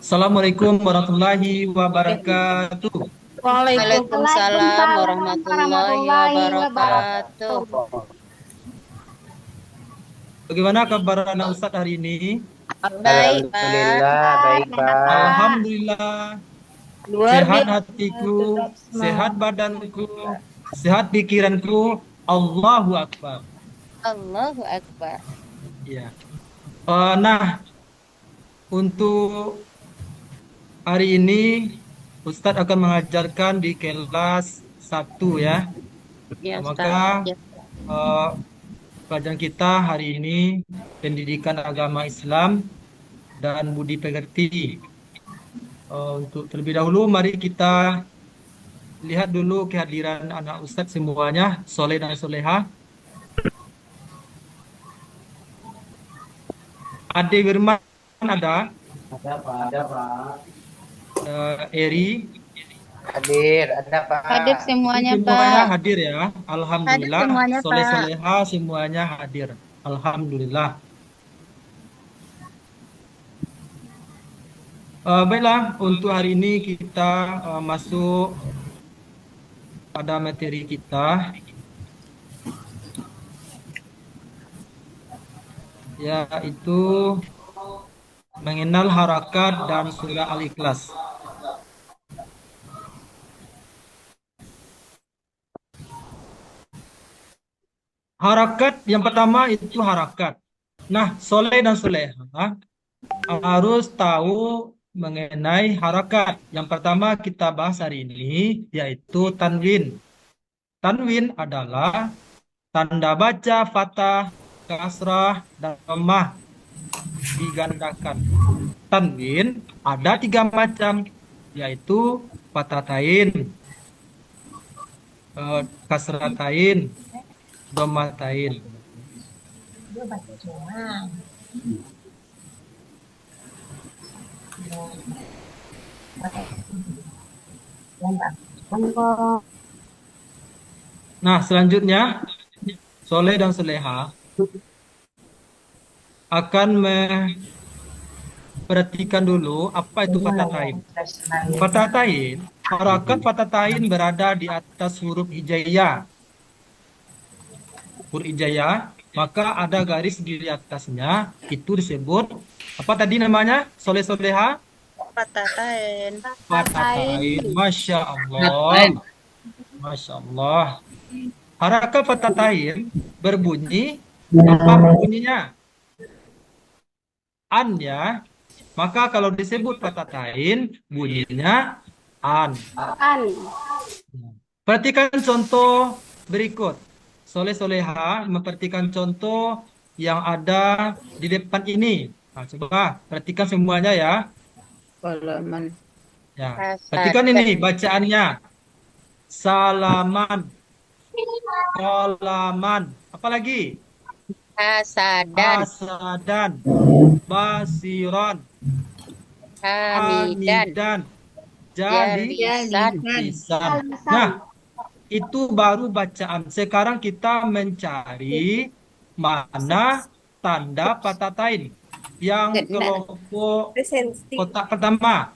Assalamualaikum warahmatullahi wabarakatuh. Waalaikumsalam Waalaikumsalam warahmatullahi warahmatullahi wabarakatuh. wabarakatuh. Bagaimana kabar anak Ustadz hari ini? Baik, Pak. Alhamdulillah, baik Pak. Sehat. Alhamdulillah, Luar sehat biasa, hatiku, tetap sehat semangat. badanku, sehat pikiranku. Allahu Akbar. Allahu Akbar. Ya. Nah, untuk hari ini Ustadz akan mengajarkan di kelas 1 ya. Ya, Maka Ustaz. Ya. eh, pelajaran kita hari ini pendidikan agama Islam dan budi pekerti. Untuk terlebih dahulu, mari kita lihat dulu kehadiran anak Ustadz semuanya, Soleh dan Soleha. Ade Wirman ada, Ada Pak. Eri, Hadir, ada Hadir Pak. itu semuanya, semuanya Pak. hadir ya. Hadir Alhamdulillah, semuanya, Soleh Pak. Soleha semuanya hadir. Alhamdulillah. Baiklah, untuk hari ini kita masuk pada materi kita, yaitu mengenal harakat dan surah Al-Ikhlas. Harakat yang pertama itu harakat. Nah, Soleh dan Soleha harus tahu mengenai harakat. Yang pertama kita bahas hari ini yaitu tanwin. Tanwin adalah tanda baca fathah, kasrah, dan dhammah digandakan. Tanwin ada 3 macam, yaitu fathatain, kasratain, dhammatain. Nah, selanjutnya Soleh dan Soleha akan memperhatikan dulu apa itu fathatain. Fathatain, harakat fathatain berada di atas huruf hijaiyah. Huruf hijaiyah, maka ada garis di atasnya, itu disebut apa tadi namanya? Soleh Soleha? Patatain. Fathatain. Masya Allah. Masya Allah. Harakat fathatain berbunyi apa bunyinya? An ya. Maka kalau disebut fathatain bunyinya an. An. Perhatikan contoh berikut. Soleh Soleha memperhatikan contoh yang ada di depan ini. Nah, coba perhatikan semuanya ya. Halaman Ya, perhatikan hasadan. ini bacaannya. Salaman, kolaman, apa lagi? Hasadan. Hasadan, basiron, Hamidan. hamidan, jali, Jalisan. lisan. Alisan. Nah, itu baru bacaan. Sekarang kita mencari mana tanda patatain yang kelompok Presensi. kotak pertama,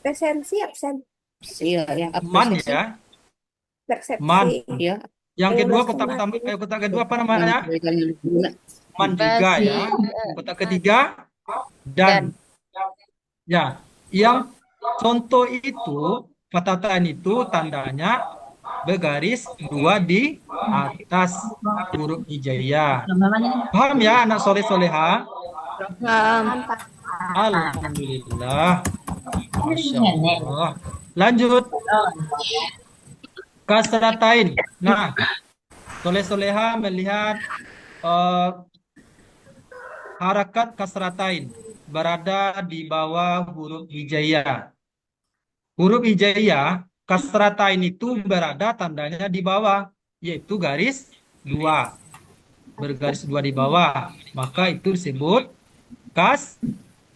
Presensi absen. Iya, yang man apresiasi. ya, man. Persepsi. Ya, Yang Yang kedua udah kotak setengah. pertama, kotak kedua apa yang namanya? berikan guna. Man juga Basi ya. Kotak ketiga dan. dan Ya, yang contoh itu patatain itu tandanya bergaris 2 di atas huruf hijaiyah. Paham ya anak soleh soleha? Mantap. Alhamdulillah. Masya Allah. Lanjut. Kasratain. Nah, soleh soleha melihat eh, harakat kasratain berada di bawah huruf hijaiyah. Huruf hijaiyah, kasratain itu berada tandanya di bawah, yaitu garis 2. Bergaris 2 di bawah. Maka itu disebut kas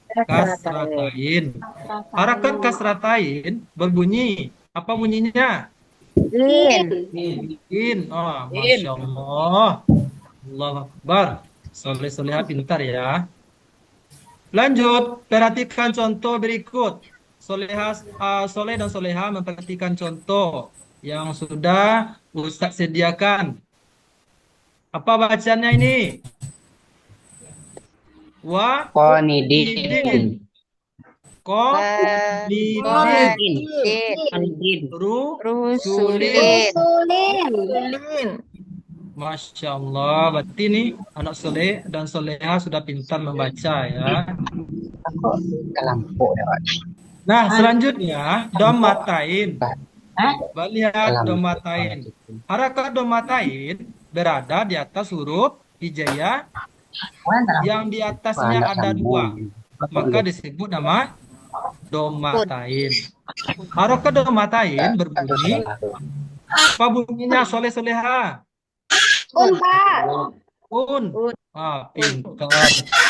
Kasratain. kasratain. Harakat kasratain berbunyi. Apa bunyinya? In. In. Oh, Masya Allah. Allah Akbar. Soleh soleha pintar ya. Lanjut, perhatikan contoh berikut. Soleh dan Soleha memperhatikan contoh yang sudah Ustadz sediakan. Apa bacaannya ini? Konidin. Idin. Konidin. Konidin. Rusulin. Rusulin. Masya Allah. Berarti nih anak Soleh dan Soleha sudah pintar membaca ya. Aku kelampuk ya, Pak. Nah, selanjutnya domatain. Hah? Coba lihat Kelampuk. domatain. Harakat domatain berada di atas huruf hijaiyah yang di atasnya Anak ada dua. sambung. Maka disebut nama domatain. Harakat domatain berbunyi, apa bunyinya Soleh Soleha? Un, Pak. Un. Pintar.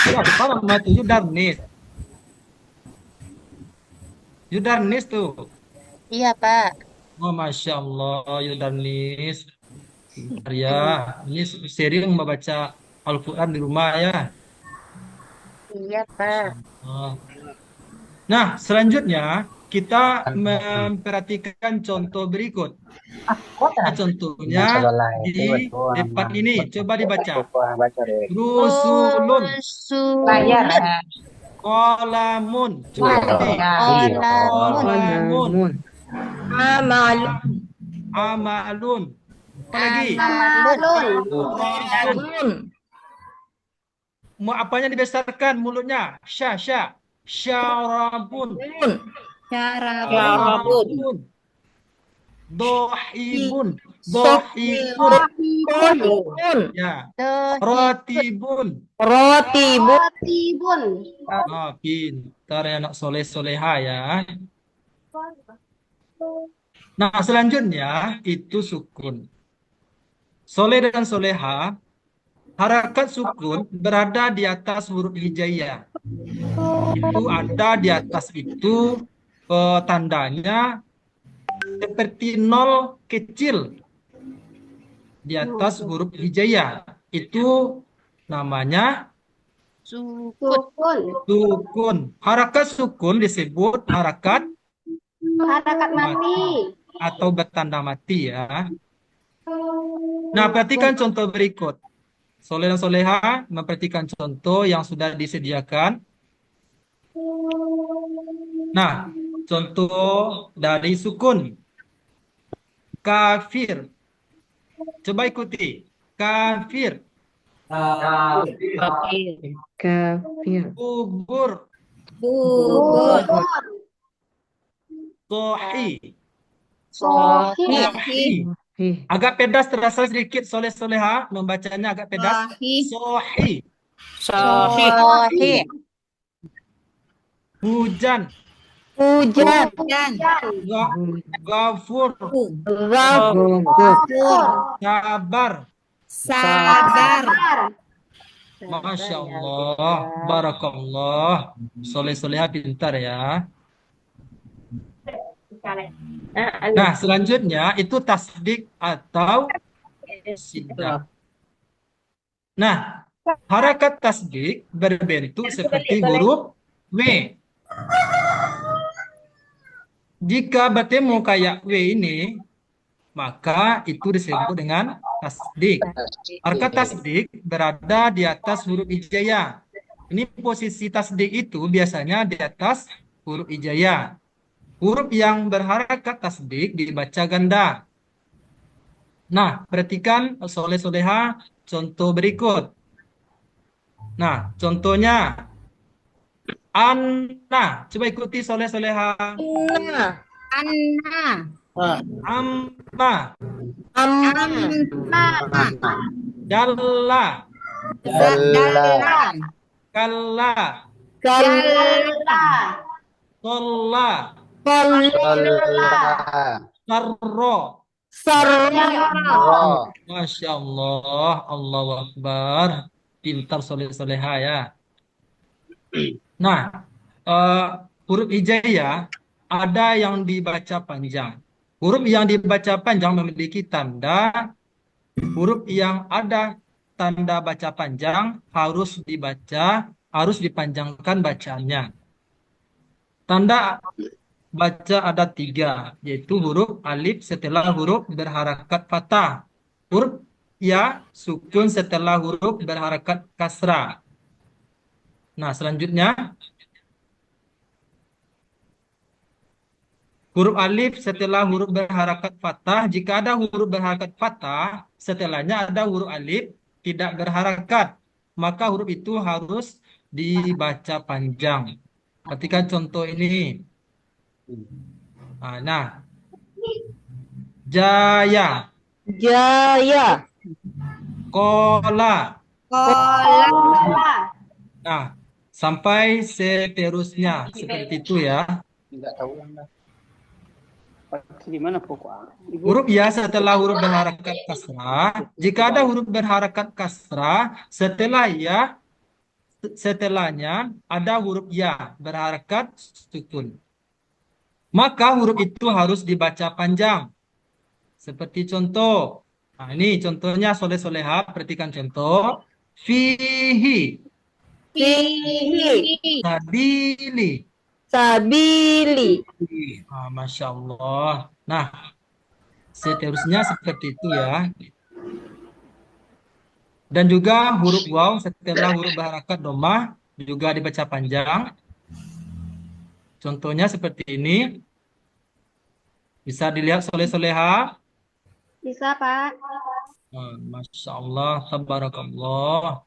Siapa nama itu? Yudarnis. Yudarnis tuh. Iya, Pak. Oh, Masya Allah, Yudarnis. Pintar ya. Ini sering membaca Al-Quran di rumah ya. Iya, Masya Pak. Allah. Nah, selanjutnya kita memperhatikan contoh berikut. Contohnya di depan ini. Coba dibaca. Baca deh. Rusulun. Layar. Kolamun. Coba ikuti. Kolamun. Amal. Amalun. Apa lagi? Amalun. Apanya dibesarkan mulutnya? Sya. Syarabun. Syarabun. Dohibun. Ya. Rotibun. Rotibun. Pintar ya anak soleh soleha ya. Nah, selanjutnya itu sukun. Soleh dan soleha, harakat sukun berada di atas huruf hijaiyah. Itu ada di atas itu tandanya seperti nol kecil di atas huruf hijaiyah. Itu namanya sukun. Harakat sukun disebut harakat mati. Atau bertanda mati ya. Nah, perhatikan contoh berikut. Soleh dan soleha memperhatikan contoh yang sudah disediakan. Nah, contoh dari sukun. Kafir. Coba ikuti. Kafir. Kafir. Kubur. Sohi. Agak pedas terasa sedikit soleh soleha membacanya agak pedas. Sohi. Hujan. Ghafur. Sabar. Masya Allah. Barakallah. Soleh soleha pintar ya. Nah, selanjutnya itu tasdik atau sidak. Nah, harakat tasdik berbentuk seperti huruf W. Jika bertemu kayak W ini, maka itu disebut dengan tasdik. Harakat tasdik berada di atas huruf hijaiyah. Ini posisi tasdik itu biasanya di atas huruf hijaiyah. Huruf yang berharakat tasdik dibaca ganda. Nah, perhatikan soleh soleha contoh berikut. Nah, contohnya Anna. Coba ikuti soleh soleha. Amma. Dalla. Kalla. Tolla. Sarro. Masya Allah. Allahu Akbar. Pintar soleh soleha ya. Nah, huruf hijaiyah ada yang dibaca panjang. Huruf yang dibaca panjang memiliki tanda. Huruf yang ada tanda baca panjang harus dibaca harus dipanjangkan bacaannya. Tanda baca ada 3, yaitu huruf alif setelah huruf berharakat fathah. Huruf ya sukun setelah huruf berharakat kasrah. Nah, selanjutnya huruf alif setelah huruf berharakat fathah. Jika ada huruf berharakat fathah, setelahnya ada huruf alif tidak berharakat, maka huruf itu harus dibaca panjang. Perhatikan contoh ini. Nah, jaya, Jaya. kola. Kola. Nah, sampai seterusnya seperti itu ya. Enggak tahu yang dah. Di mana pokok? Huruf ya setelah huruf berharakat kasrah. Jika ada huruf berharakat kasrah, setelah ya, setelahnya ada huruf ya berharakat sukun. Maka huruf itu harus dibaca panjang. Seperti contoh. Nah, ini contohnya soleh-soleha. Perhatikan contoh. Fihi, Fihi. sabili. Sabili. Masya Allah. Nah, seterusnya seperti itu ya. Dan juga huruf waw setelah huruf berharakat domah juga dibaca panjang. Contohnya seperti ini. Bisa dilihat soleh-soleha. Bisa, Pak. Masya Allah, tabarakallah.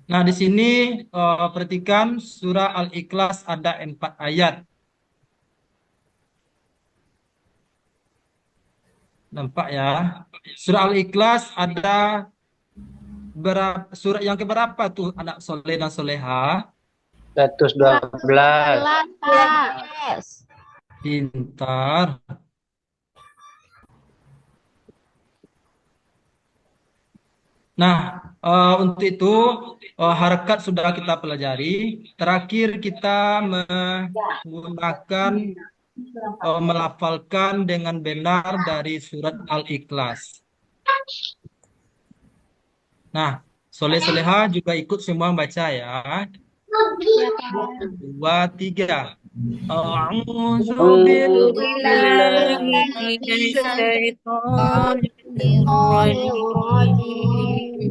Nah, di sini perhatikan surah Al-Ikhlas ada 4 ayat. Nampak ya? Surah Al-Ikhlas ada berapa surat yang keberapa tuh anak soleh dan soleha? 112. Pak. Pintar. Nah, untuk itu harakat sudah kita pelajari. Terakhir kita menggunakan melafalkan dengan benar dari surat Al-Ikhlas. Nah, soleh-soleha juga ikut semua baca ya. 2, 3. A'udzu billahi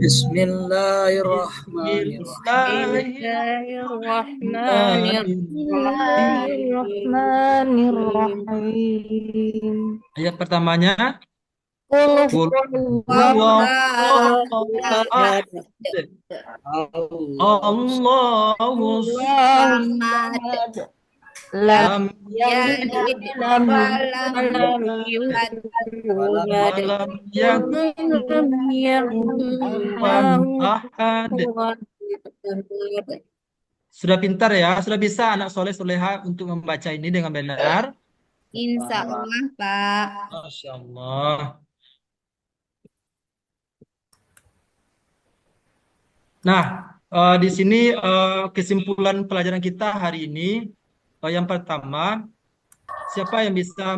Bismillahirrahmanirrahim. Ayat pertamanya. Qul Qul huwallahu ahad. Allahus samad. Lam lam yalid lam walam yulad walam yakun lahu ahad. Sudah pintar ya? Sudah bisa anak soleh soleha untuk membaca ini dengan benar? Insya Allah, Pak. Masya Allah. Nah, di sini kesimpulan pelajaran kita hari ini, yang pertama, siapa yang bisa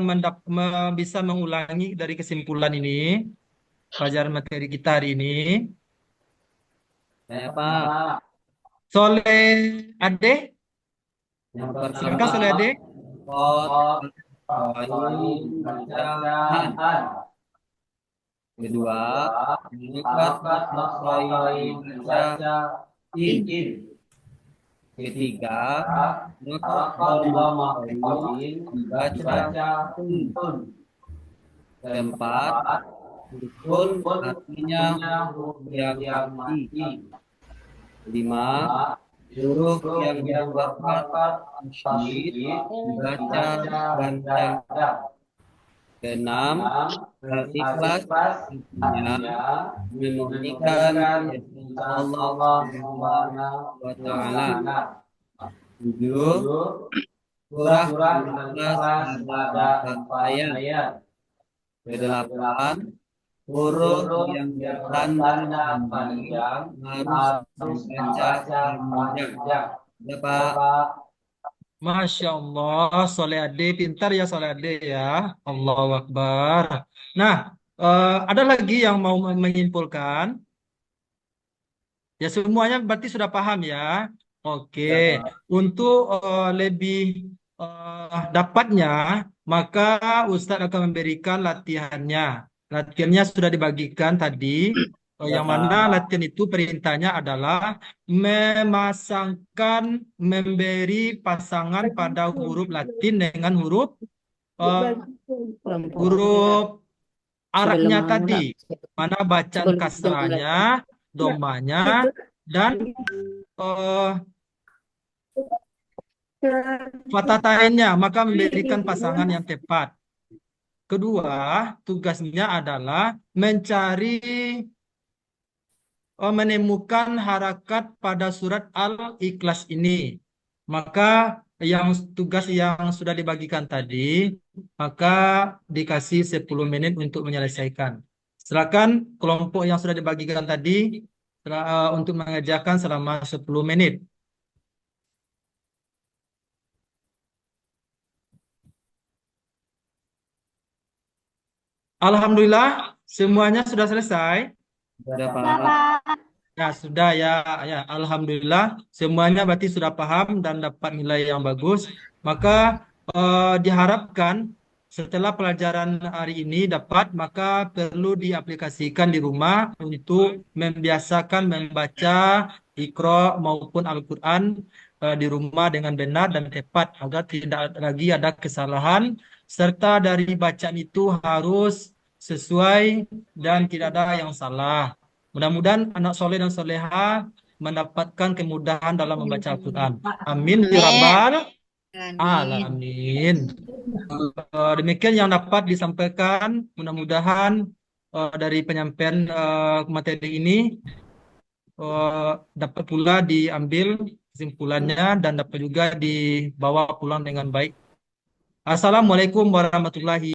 mengulangi dari kesimpulan ini, pelajaran materi kita hari ini? Saya Pak. Soleh Ade, Yang silakan pertama, Soleh Ade. pot, bacaan. Kedua, mengikat baca in. Ketiga, baca tun. Keempat, sukun artinya yang pasti. 5, huruf yang berharakat syadid dibaca panjang. Keenam, Al-Ikhlas artinya memurnikan Allah Subhanahu wa Ta'ala. 7, surah Al-Ikhlas ada 4 ayat. Ke-8, huruf yang bertanda panjang harus dibaca panjang. Ya Pak. Masya Allah, Soleh Ade, pintar ya Soleh Ade ya. Allahu Akbar. Nah, ada lagi yang mau menyimpulkan? Ya semuanya berarti sudah paham ya. Oke, untuk lebih dapatnya, maka Ustadz akan memberikan latihannya. Latihannya sudah dibagikan tadi. Yang mana latihan itu perintahnya adalah memasangkan, memberi pasangan pada huruf Latin dengan huruf huruf Arabnya tadi. Mana bacaan kasrahnya, domanya, dan eh fatatainnya, maka memberikan pasangan yang tepat. Kedua, tugasnya adalah mencari menemukan harakat pada surat Al-Ikhlas ini. Maka yang tugas yang sudah dibagikan tadi, maka dikasih 10 menit untuk menyelesaikan. Silakan kelompok yang sudah dibagikan tadi untuk mengerjakan selama 10 menit. Alhamdulillah, semuanya sudah selesai. Sudah, Pak. Ya, sudah ya. Ya, alhamdulillah semuanya berarti sudah paham dan dapat nilai yang bagus. Maka diharapkan setelah pelajaran hari ini dapat, maka perlu diaplikasikan di rumah untuk membiasakan membaca Iqra maupun Al-Quran di rumah dengan benar dan tepat agar tidak lagi ada kesalahan, serta dari bacaan itu harus sesuai dan tidak ada yang salah. Mudah-mudahan anak soleh dan soleha mendapatkan kemudahan dalam membaca Al-Quran. Amin ya rabbal Amin. alamin. Demikian yang dapat disampaikan. Mudah-mudahan dari penyampaian materi ini dapat pula diambil kesimpulannya dan dapat juga dibawa pulang dengan baik. Assalamualaikum warahmatullahi